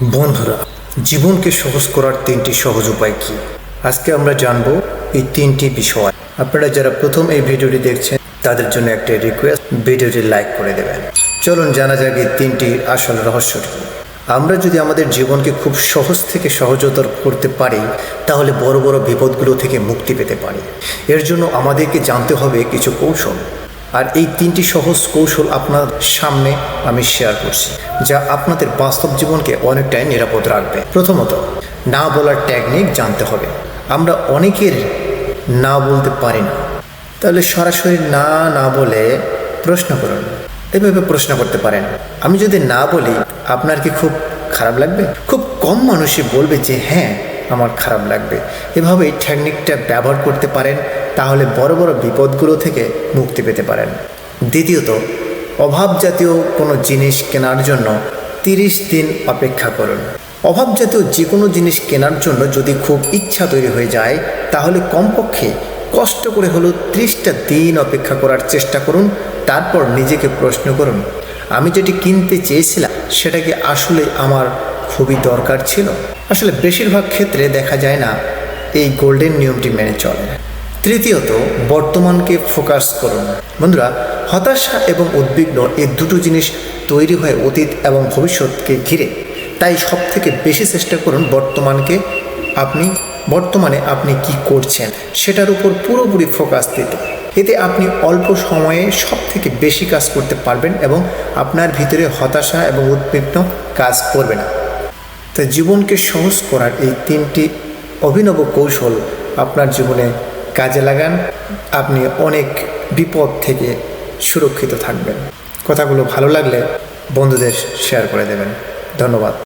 বন্ধুরা, জীবনকে সহজ করার 3টি সহজ উপায় কি? আজকে আমরা জানবো এই 3টি বিষয়। আপনারা যারা প্রথম এই ভিডিওটি দেখছেন তাদের জন্য একটা রিকোয়েস্ট, ভিডিওটি লাইক করে দেবেন। চলুন জানা যাক এই 3টি আসল রহস্যটি। আমরা যদি আমাদের জীবনকে খুব সহজ থেকে সহজতর করতে পারি তাহলে বড় বড় বিপদগুলো থেকে মুক্তি পেতে পারি। এর জন্য আমাদেরকে জানতে হবে কিছু কৌশল, আর এই 3টি সহজ কৌশল আপনার সামনে আমি শেয়ার করছি, যা আপনাদের বাস্তব জীবনকে অনেকটাই নিরাপদ রাখবে। প্রথমত, না বলার টেকনিক জানতে হবে। আমরা অনেকের না বলতে পারি না, তাহলে সরাসরি না না বলে প্রশ্ন করুন। এভাবে প্রশ্ন করতে পারেন, আমি যদি না বলি আপনার কি খুব খারাপ লাগবে? খুব কম মানুষই বলবে যে হ্যাঁ আমার খারাপ লাগবে। এভাবেই টেকনিকটা ব্যবহার করতে পারেন, তাহলে বড় বড় বিপদগুলো থেকে মুক্তি পেতে পারেন। দ্বিতীয়ত, অভাব জাতীয় কোনো জিনিস কেনার জন্য 30 দিন অপেক্ষা করুন। অভাব জাতীয় যে কোনো জিনিস কেনার জন্য যদি খুব ইচ্ছা তৈরি হয়ে যায় তাহলে কমপক্ষে কষ্ট করে হলেও 30টা দিন অপেক্ষা করার চেষ্টা করুন। তারপর নিজেকে প্রশ্ন করুন, আমি যেটি কিনতে চেয়েছিলাম সেটা কি আসলে আমার খুবই দরকার ছিল? আসলে বেশিরভাগ ক্ষেত্রে দেখা যায় না এই গোল্ডেন নিয়মটি মেনে চলে। তৃতীয়ত, বর্তমানকে ফোকাস করুন। বন্ধুরা, হতাশা এবং উদ্বিগ্ন এই দুটো জিনিস তৈরি হয় অতীত এবং ভবিষ্যৎকে ঘিরে। তাই সব থেকে বেশি চেষ্টা করুন বর্তমানে আপনি কি করছেন সেটার উপর পুরোপুরি ফোকাস দিতে। এতে আপনি অল্প সময়ে সব থেকে বেশি কাজ করতে পারবেন এবং আপনার ভিতরে হতাশা এবং উদ্বিগ্ন কাজ করবে না। তাই জীবনকে সহজ করার এই 3টি অভিনব কৌশল আপনার জীবনে কাজে লাগান, আপনি অনেক বিপদ থেকে সুরক্ষিত থাকবেন। কথাগুলো ভালো লাগলে বন্ধুদের শেয়ার করে দেবেন। ধন্যবাদ।